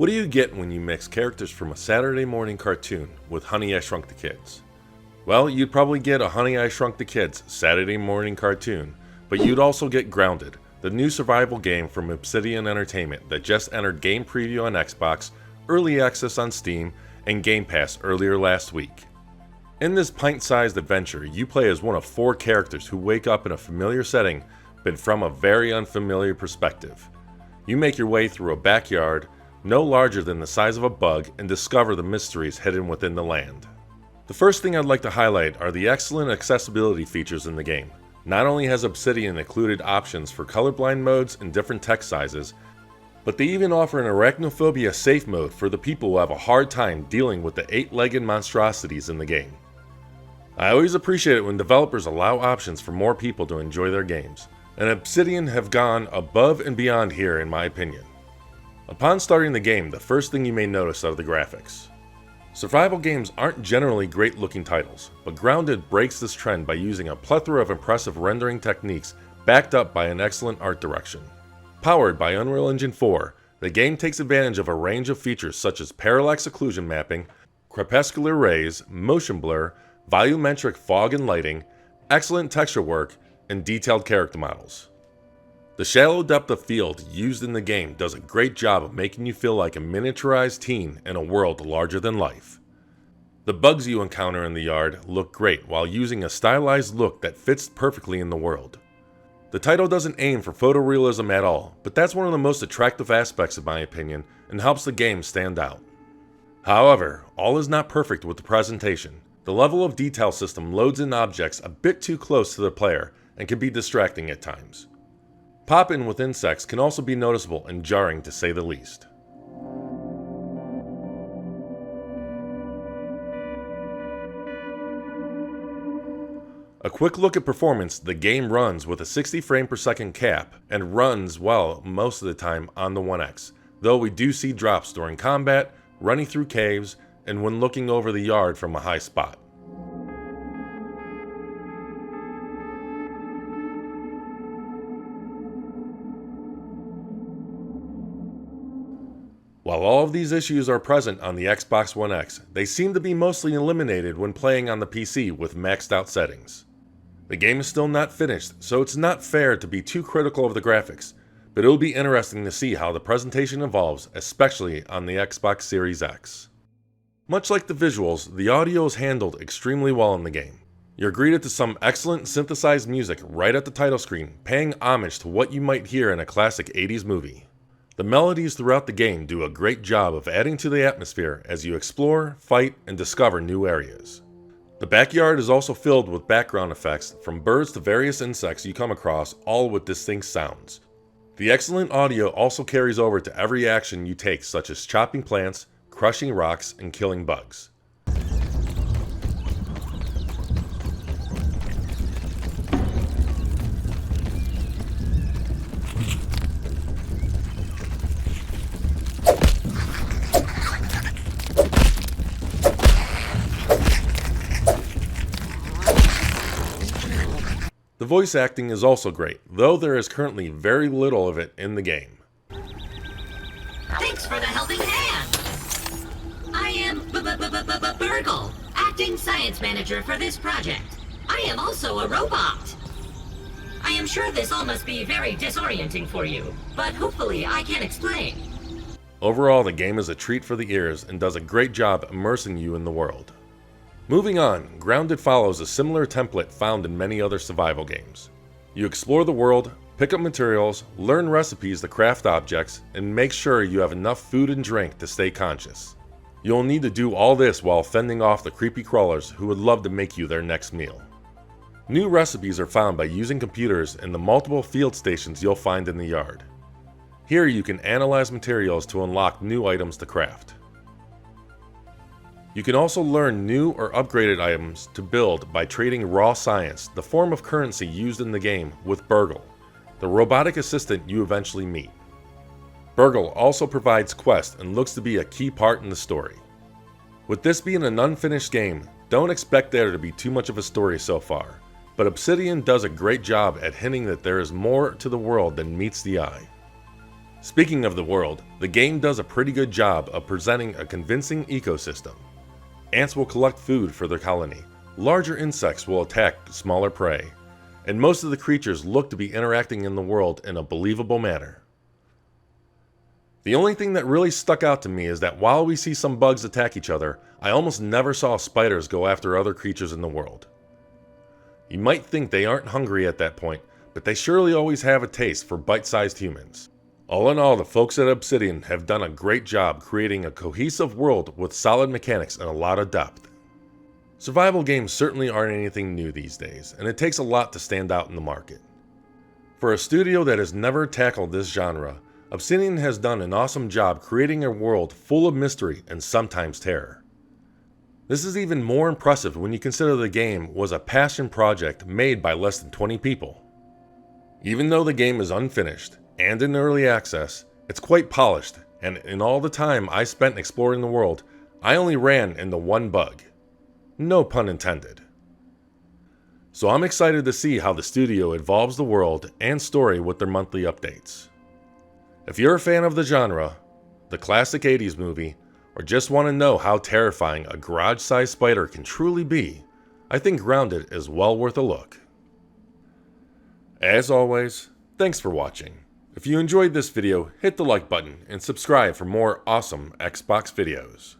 What do you get when you mix characters from a Saturday morning cartoon with Honey, I Shrunk the Kids? Well, you'd probably get a Honey, I Shrunk the Kids Saturday morning cartoon, but you'd also get Grounded, the new survival game from Obsidian Entertainment that just entered game preview on Xbox, early access on Steam, and Game Pass earlier last week. In this pint-sized adventure, you play as one of 4 characters who wake up in a familiar setting, but from a very unfamiliar perspective. You make your way through a backyard, no larger than the size of a bug, and discover the mysteries hidden within the land. The first thing I'd like to highlight are the excellent accessibility features in the game. Not only has Obsidian included options for colorblind modes and different text sizes, but they even offer an arachnophobia safe mode for the people who have a hard time dealing with the 8-legged monstrosities in the game. I always appreciate it when developers allow options for more people to enjoy their games, and Obsidian have gone above and beyond here in my opinion. Upon starting the game, the first thing you may notice are the graphics. Survival games aren't generally great looking titles, but Grounded breaks this trend by using a plethora of impressive rendering techniques backed up by an excellent art direction. Powered by Unreal Engine 4, the game takes advantage of a range of features such as parallax occlusion mapping, crepuscular rays, motion blur, volumetric fog and lighting, excellent texture work, and detailed character models. The shallow depth of field used in the game does a great job of making you feel like a miniaturized teen in a world larger than life. The bugs you encounter in the yard look great while using a stylized look that fits perfectly in the world. The title doesn't aim for photorealism at all, but that's one of the most attractive aspects in my opinion and helps the game stand out. However, all is not perfect with the presentation. The level of detail system loads in objects a bit too close to the player and can be distracting at times. Pop-in with insects can also be noticeable and jarring to say the least. A quick look at performance, the game runs with a 60 frame per second cap and runs well most of the time on the 1X, though we do see drops during combat, running through caves, and when looking over the yard from a high spot. While all of these issues are present on the Xbox One X, they seem to be mostly eliminated when playing on the PC with maxed out settings. The game is still not finished, so it's not fair to be too critical of the graphics, but it'll be interesting to see how the presentation evolves, especially on the Xbox Series X. Much like the visuals, the audio is handled extremely well in the game. You're greeted to some excellent synthesized music right at the title screen, paying homage to what you might hear in a classic 80s movie. The melodies throughout the game do a great job of adding to the atmosphere as you explore, fight, and discover new areas. The backyard is also filled with background effects, from birds to various insects you come across, all with distinct sounds. The excellent audio also carries over to every action you take, such as chopping plants, crushing rocks, and killing bugs. The voice acting is also great, though there is currently very little of it in the game. Thanks for the helping hand! I am Burgle, acting science manager for this project. I am also a robot. I am sure this all must be very disorienting for you, but hopefully I can explain. Overall, the game is a treat for the ears and does a great job immersing you in the world. Moving on, Grounded follows a similar template found in many other survival games. You explore the world, pick up materials, learn recipes to craft objects, and make sure you have enough food and drink to stay conscious. You'll need to do all this while fending off the creepy crawlers who would love to make you their next meal. New recipes are found by using computers in the multiple field stations you'll find in the yard. Here you can analyze materials to unlock new items to craft. You can also learn new or upgraded items to build by trading raw science, the form of currency used in the game, with Burgle, the robotic assistant you eventually meet. Burgle also provides quests and looks to be a key part in the story. With this being an unfinished game, don't expect there to be too much of a story so far, but Obsidian does a great job at hinting that there is more to the world than meets the eye. Speaking of the world, the game does a pretty good job of presenting a convincing ecosystem. Ants will collect food for their colony, larger insects will attack smaller prey, and most of the creatures look to be interacting in the world in a believable manner. The only thing that really stuck out to me is that while we see some bugs attack each other, I almost never saw spiders go after other creatures in the world. You might think they aren't hungry at that point, but they surely always have a taste for bite-sized humans. All in all, the folks at Obsidian have done a great job creating a cohesive world with solid mechanics and a lot of depth. Survival games certainly aren't anything new these days, and it takes a lot to stand out in the market. For a studio that has never tackled this genre, Obsidian has done an awesome job creating a world full of mystery and sometimes terror. This is even more impressive when you consider the game was a passion project made by less than 20 people. Even though the game is unfinished and in early access, it's quite polished, and in all the time I spent exploring the world, I only ran into one bug. No pun intended. So I'm excited to see how the studio evolves the world and story with their monthly updates. If you're a fan of the genre, the classic 80s movie, or just want to know how terrifying a garage-sized spider can truly be, I think Grounded is well worth a look. As always, thanks for watching. If you enjoyed this video, hit the like button and subscribe for more awesome Xbox videos.